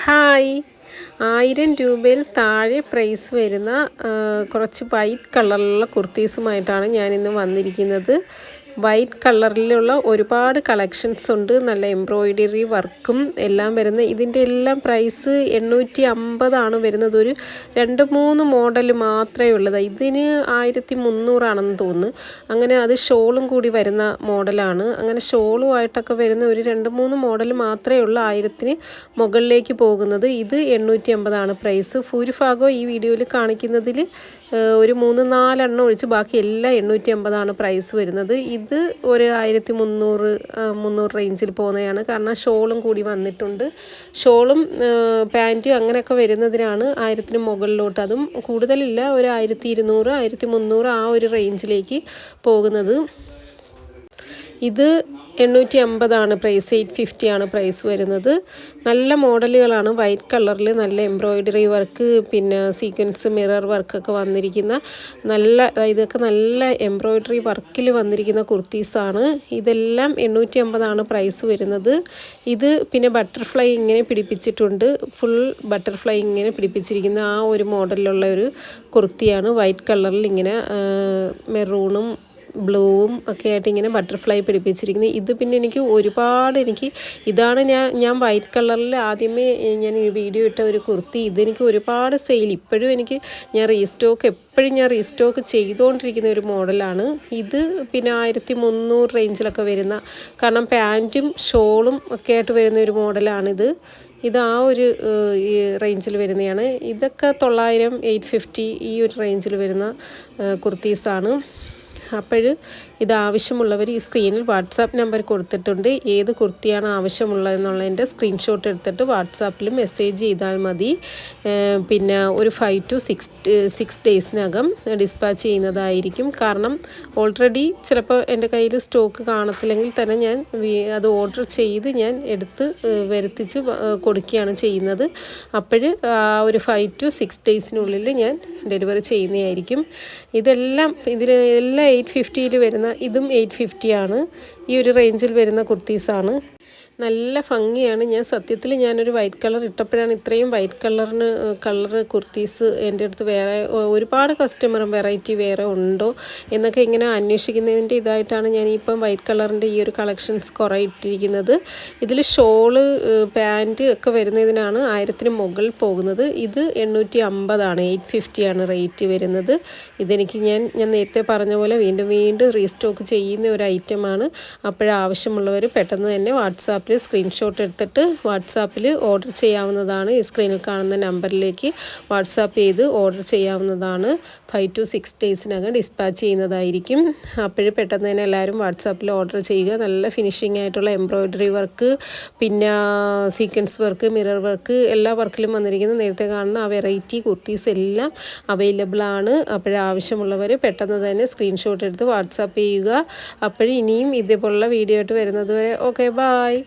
Hi 1000 രൂപയിൽ താഴെ price വരുന്ന കുറച്ച് വൈറ്റ് കളറിലുള്ള കുർത്തീസുമായിട്ടാണ് ഞാനിന്ന് വന്നിരിക്കുന്നത്. വൈറ്റ് കളറിലുള്ള ഒരുപാട് കളക്ഷൻസ് ഉണ്ട്. നല്ല എംബ്രോയിഡറി വർക്കും എല്ലാം വരുന്ന ഇതിൻ്റെ എല്ലാം പ്രൈസ് 850 വരുന്നത്. ഒരു 2-3 മോഡൽ മാത്രമേ ഉള്ളത്. ഇതിന് 1300 തോന്നുന്നു. അങ്ങനെ അത് ഷോളും കൂടി വരുന്ന മോഡലാണ്. അങ്ങനെ ഷോളുമായിട്ടൊക്കെ വരുന്ന ഒരു 2-3 മോഡൽ മാത്രമേ ഉള്ളൂ 1000-ന് മുകളിലേക്ക് പോകുന്നത്. ഇത് 850 പ്രൈസ്. ഭൂരിഭാഗവും ഈ വീഡിയോയിൽ കാണിക്കുന്നതിൽ ഒരു 3-4 ഒഴിച്ച് ബാക്കി എല്ലാം 850 പ്രൈസ് വരുന്നത്. ഇത് ഒരു 1300-300 റേഞ്ചിൽ പോകുന്നതാണ്. കാരണം ഷോളും കൂടി വന്നിട്ടുണ്ട്. ഷോളും പാൻറ്റ് അങ്ങനെയൊക്കെ വരുന്നതിനാണ് 1000-ന് മുകളിലോട്ട്. അതും കൂടുതലില്ല, ഒരു 1200-1300 ആ ഒരു റേഞ്ചിലേക്ക് പോകുന്നത്. ഇത് 850 പ്രൈസ്. 850 പ്രൈസ് വരുന്നത്. നല്ല മോഡലുകളാണ്. വൈറ്റ് കളറിൽ നല്ല എംബ്രോയിഡറി വർക്ക്, പിന്നെ സീക്വൻസ് മിറർ വർക്കൊക്കെ വന്നിരിക്കുന്ന ഇതൊക്കെ നല്ല എംബ്രോയിഡറി വർക്കിൽ വന്നിരിക്കുന്ന കുർത്തീസാണ്. ഇതെല്ലാം 850 പ്രൈസ് വരുന്നത്. ഇത് പിന്നെ ബട്ടർഫ്ലൈ ഇങ്ങനെ പിടിപ്പിച്ചിട്ടുണ്ട്. ഫുൾ ബട്ടർഫ്ലൈ ഇങ്ങനെ പിടിപ്പിച്ചിരിക്കുന്ന ആ ഒരു മോഡലിലുള്ള ഒരു കുർത്തിയാണ്. വൈറ്റ് കളറിൽ ഇങ്ങനെ മെറൂണും ബ്ലൂവും ഒക്കെ ആയിട്ട് ഇങ്ങനെ ബട്ടർഫ്ലൈ പിടിപ്പിച്ചിരിക്കുന്നത്. ഇത് പിന്നെ ഇതാണ് ഞാൻ വൈറ്റ് കളറിൽ ആദ്യമേ ഞാൻ വീഡിയോ ഇട്ട ഒരു കുർത്തി. ഇതെനിക്ക് ഒരുപാട് സെയിൽ, ഇപ്പോഴും ഞാൻ റീസ്റ്റോക്ക് ചെയ്തുകൊണ്ടിരിക്കുന്ന ഒരു മോഡലാണ്. ഇത് പിന്നെ 1300 റേഞ്ചിലൊക്കെ വരുന്ന, കാരണം പാൻറ്റും ഷോളും ഒക്കെ ആയിട്ട് വരുന്ന ഒരു മോഡലാണിത്. ഇത് ആ ഒരു ഈ റേഞ്ചിൽ വരുന്നതാണ്. ഇതൊക്കെ 900, 850 ഈ ഒരു റേഞ്ചിൽ വരുന്ന കുർത്തീസാണ്. അപ്പോൾ ഇത് ആവശ്യമുള്ളവർ ഈ സ്ക്രീനിൽ വാട്സാപ്പ് നമ്പർ കൊടുത്തിട്ടുണ്ട്. ഏത് കുർത്തിയാണ് ആവശ്യമുള്ളതെന്നുള്ളതിൻ്റെ സ്ക്രീൻഷോട്ട് എടുത്തിട്ട് വാട്സാപ്പിൽ മെസ്സേജ് ചെയ്താൽ മതി. പിന്നെ ഒരു 5 to 6 ഡേയ്സിനകം ഡിസ്പാച്ച് ചെയ്യുന്നതായിരിക്കും. കാരണം ഓൾറെഡി ചിലപ്പോൾ എൻ്റെ കയ്യിൽ സ്റ്റോക്ക് കാണത്തില്ലെങ്കിൽ തന്നെ ഞാൻ അത് ഓർഡർ ചെയ്ത് ഞാൻ എടുത്ത് വരുത്തിച്ച് കൊടുക്കുകയാണ് ചെയ്യുന്നത്. അപ്പോൾ ഒരു 5 to 6 ഡേയ്സിനുള്ളിൽ ഞാൻ ഡെലിവറി ചെയ്യുന്നതായിരിക്കും. എല്ലാം 850 വരുന്ന, ഇതും 850 ഈ ഒരു റേഞ്ചിൽ വരുന്ന കുർത്തീസാണ്. നല്ല ഭംഗിയാണ്. ഞാനൊരു വൈറ്റ് കളർ ഇട്ടപ്പോഴാണ് ഇത്രയും വൈറ്റ് കളർ കുർത്തീസ് എൻ്റെ അടുത്ത് വേറെ ഒരുപാട് കസ്റ്റമറും വെറൈറ്റി വേറെ ഉണ്ടോ എന്നൊക്കെ ഇങ്ങനെ അന്വേഷിക്കുന്നതിൻ്റെ ഇതായിട്ടാണ് ഞാനിപ്പം വൈറ്റ് കളറിൻ്റെ ഈ ഒരു കളക്ഷൻസ് കുറേ ഇട്ടിരിക്കുന്നത്. ഇതിൽ ഷോള് പാൻറ്റ് ഒക്കെ വരുന്നതിനാണ് 1000-ന് മുകളിൽ പോകുന്നത്. ഇത് 850 850 റേറ്റ് വരുന്നത്. ഞാൻ നേരത്തെ പറഞ്ഞ പോലെ വീണ്ടും റീസ്റ്റോക്ക് ചെയ്യുന്ന ഒരു ഐറ്റമാണ്. അപ്പോഴാവശ്യമുള്ളവർ പെട്ടെന്ന് തന്നെ വാട്സാപ്പിൽ സ്ക്രീൻഷോട്ട് എടുത്തിട്ട് വാട്സാപ്പിൽ ഓർഡർ ചെയ്യാവുന്നതാണ്. ഈ സ്ക്രീനിൽ കാണുന്ന നമ്പറിലേക്ക് വാട്സാപ്പ് ചെയ്ത് ഓർഡർ ചെയ്യാവുന്നതാണ്. 5 to 6 ഡേയ്സിനകം ഡിസ്പാച്ച് ചെയ്യുന്നതായിരിക്കും. അപ്പോഴും പെട്ടെന്ന് തന്നെ എല്ലാവരും വാട്സാപ്പിൽ ഓർഡർ ചെയ്യുക. നല്ല ഫിനിഷിംഗ് ആയിട്ടുള്ള എംബ്രോയിഡറി വർക്ക്, പിന്നെ സീക്വൻസ് വർക്ക്, മിറർ വർക്ക്, എല്ലാ വർക്കിലും വന്നിരിക്കുന്ന നേരത്തെ കാണുന്ന ആ വെറൈറ്റി കുർത്തീസ് എല്ലാം അവൈലബിൾ ആണ്. അപ്പോഴാവശ്യമുള്ളവർ പെട്ടെന്ന് തന്നെ സ്ക്രീൻഷോട്ട് എടുത്ത് വാട്സാപ്പ് ചെയ്യുക. ഇനിയും ഇതേപോലുള്ള വീഡിയോ ആയിട്ട് വരുന്നത് വരെ ഓക്കെ, ബായ്.